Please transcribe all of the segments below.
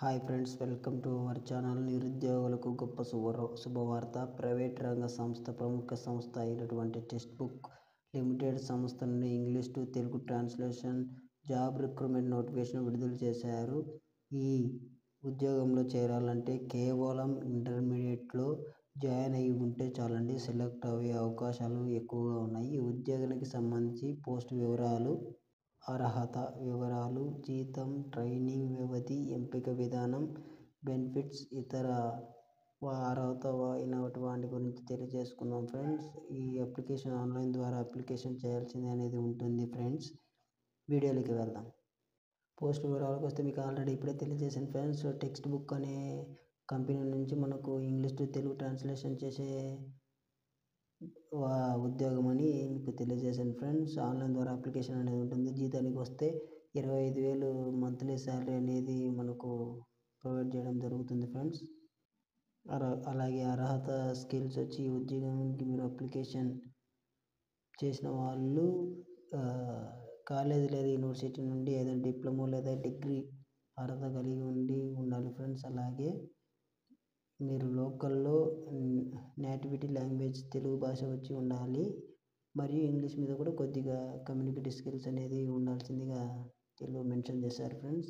Hi friends, welcome to our channel. నిరుద్యోగులకు గొప్ప శుభవార్త. ప్రైవేట్ రంగ సంస్థ ప్రముఖ సంస్థ అయినటువంటి టెక్స్ట్ బుక్ లిమిటెడ్ సంస్థ నుండి English to Telugu translation job recruitment notification విడుదల చేశారు. ఈ ఉద్యోగంలో చేరాలంటే కేవలం ఇంటర్మీడియట్లో జాయిన్ అయ్యి ఉంటే చాలండి. సెలెక్ట్ అయ్యే అవకాశాలు ఎక్కువగా ఉన్నాయి. ఈ ఉద్యోగానికి సంబంధించి పోస్ట్ వివరాలు, అర్హత వివరాలు, జీతం, ట్రైనింగ్ వ్యవధి, ఎంపిక విధానం, బెనిఫిట్స్, ఇతర అర్హత అయినటువంటి గురించి తెలియజేసుకుందాం ఫ్రెండ్స్. ఈ అప్లికేషన్ ఆన్లైన్ ద్వారా అప్లికేషన్ చేయాల్సింది అనేది ఉంటుంది ఫ్రెండ్స్. వీడియోలోకి వెళ్దాం. పోస్ట్ వివరాలకు వస్తే మీకు ఆల్రెడీ ఇప్పుడే తెలియజేసాను ఫ్రెండ్స్. టెక్స్ట్ బుక్ అనే కంపెనీ నుంచి మనకు ఇంగ్లీష్ టు తెలుగు ట్రాన్స్లేషన్ చేసే ఉద్యోగం అని మీకు తెలియజేశాను ఫ్రెండ్స్. ఆన్లైన్ ద్వారా అప్లికేషన్ అనేది ఉంటుంది. జీతానికి వస్తే 25,000 మంత్లీ శాలరీ అనేది మనకు ప్రొవైడ్ చేయడం జరుగుతుంది ఫ్రెండ్స్. అలాగే అర్హత స్కిల్స్ వచ్చి ఈ ఉద్యోగానికి మీరు అప్లికేషన్ చేసిన వాళ్ళు కాలేజ్ లేదా యూనివర్సిటీ నుండి ఏదైనా డిప్లొమా లేదా డిగ్రీ అర్హత కలిగి ఉండాలి ఫ్రెండ్స్. అలాగే మీరు లోకల్లో నేటివిటీ లాంగ్వేజ్ తెలుగు భాష వచ్చి ఉండాలి. మరియు ఇంగ్లీష్ మీద కూడా కొద్దిగా కమ్యూనికేటివ్ స్కిల్స్ అనేది ఉండాల్సిందిగా తెలుగు మెన్షన్ చేశారు ఫ్రెండ్స్.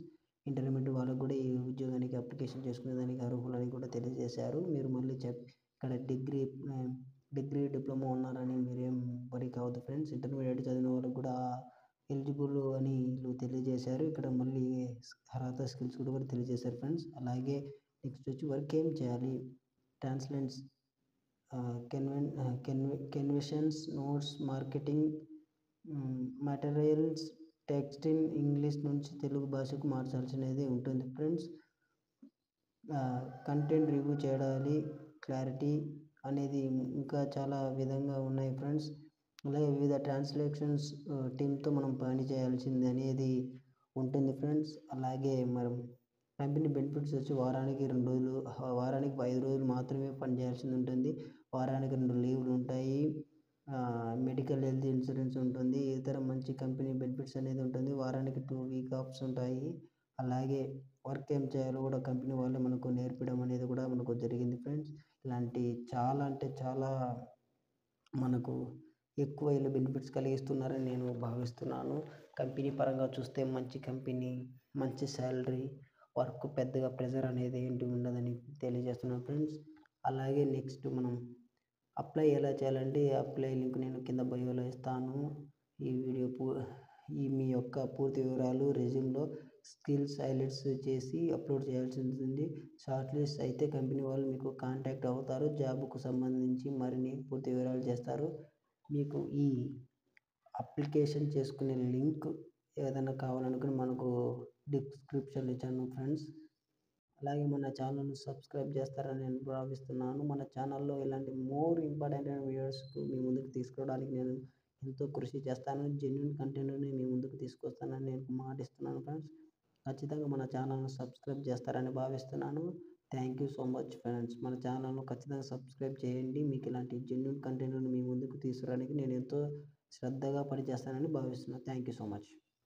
ఇంటర్మీడియట్ వాళ్ళకు కూడా ఈ ఉద్యోగానికి అప్లికేషన్ చేసుకునేదానికి అర్హులని కూడా తెలియజేశారు. మీరు మళ్ళీ ఇక్కడ డిగ్రీ డిప్లొమా ఉన్నారని మీరేం వరి కావద్దు ఫ్రెండ్స్. ఇంటర్మీడియట్ చదివిన వాళ్ళకు కూడా ఎలిజిబుల్ అని వీళ్ళు తెలియజేశారు. ఇక్కడ మళ్ళీ అర్హత స్కిల్స్ కూడా తెలియజేశారు ఫ్రెండ్స్. అలాగే నెక్స్ట్ వచ్చి వర్క్ ఏం చేయాలి, translates, conventions, notes, marketing materials, text in English నుంచి తెలుగు భాషకు మార్చాల్సినది ఉంటుంది ఫ్రెండ్స్. కంటెంట్ రివ్యూ చేయాలి, క్లారిటీ అనేది ఇంకా చాలా విధంగా ఉన్నాయి ఫ్రెండ్స్. అలాగే వివిధ ట్రాన్స్లేషన్స్ టీంతో మనం పని చేయాల్సింది అనేది ఉంటుంది ఫ్రెండ్స్. అలాగే మనం కంపెనీ బెనిఫిట్స్ వచ్చి వారానికి 5 రోజులు మాత్రమే పని చేయాల్సింది ఉంటుంది. వారానికి 2 లీవ్లు ఉంటాయి. మెడికల్ హెల్త్ ఇన్సూరెన్స్ ఉంటుంది. ఇతర మంచి కంపెనీ బెనిఫిట్స్ అనేది ఉంటుంది. వారానికి 2 వీక్ ఆఫ్స్ ఉంటాయి. అలాగే వర్క్ ఏం చేయాలో కూడా కంపెనీ వాళ్ళే మనకు నేర్పడం అనేది కూడా మనకు జరిగింది ఫ్రెండ్స్. ఇలాంటి చాలా అంటే చాలా మనకు ఎక్కువ బెనిఫిట్స్ కలిగిస్తున్నారని నేను భావిస్తున్నాను. కంపెనీ పరంగా చూస్తే మంచి కంపెనీ, మంచి శాలరీ, వర్క్ పెద్దగా ప్రెజర్ అనేది ఏంటి ఉండదని తెలియజేస్తున్నాను ఫ్రెండ్స్. అలాగే నెక్స్ట్ మనం అప్లై ఎలా చేయాలంటే అప్లై లింక్ నేను కింద బయోలో ఇస్తాను. మీ యొక్క పూర్తి వివరాలు, రెజ్యూమ్లో స్కిల్స్ హైలైట్స్ చేసి అప్లోడ్ చేయాల్సి ఉంటుంది. షార్ట్ లిస్ట్ అయితే కంపెనీ వాళ్ళు మీకు కాంటాక్ట్ అవుతారు. జాబ్కు సంబంధించి మరిన్ని పూర్తి వివరాలు చేస్తారు. మీకు ఈ అప్లికేషన్ చేసుకునే లింక్ ఏదైనా కావాలనుకుని మనకు డిస్క్రిప్షన్లో ఇచ్చాను ఫ్రెండ్స్. అలాగే మన ఛానల్ని సబ్స్క్రైబ్ చేస్తారని నేను భావిస్తున్నాను. మన ఛానల్లో ఇలాంటి మోర్ ఇంపార్టెంట్ వీడియోస్కు మీ ముందుకు తీసుకురావడానికి నేను ఎంతో కృషి చేస్తాను. జెన్యూన్ కంటెంట్ని మీ ముందుకు తీసుకొస్తానని నేను మాటిస్తున్నాను ఫ్రెండ్స్. ఖచ్చితంగా మన ఛానల్ని సబ్స్క్రైబ్ చేస్తారని భావిస్తున్నాను. Thank you so much friends. మన ఛానల్ను ఖచ్చితంగా సబ్స్క్రైబ్ చేయండి. మీకు ఇలాంటి జెన్యూన్ కంటెంట్ని మీ ముందుకు తీసుకురావడానికి నేను ఎంతో శ్రద్ధగా పనిచేస్తానని భావిస్తున్నాను. Thank you so much.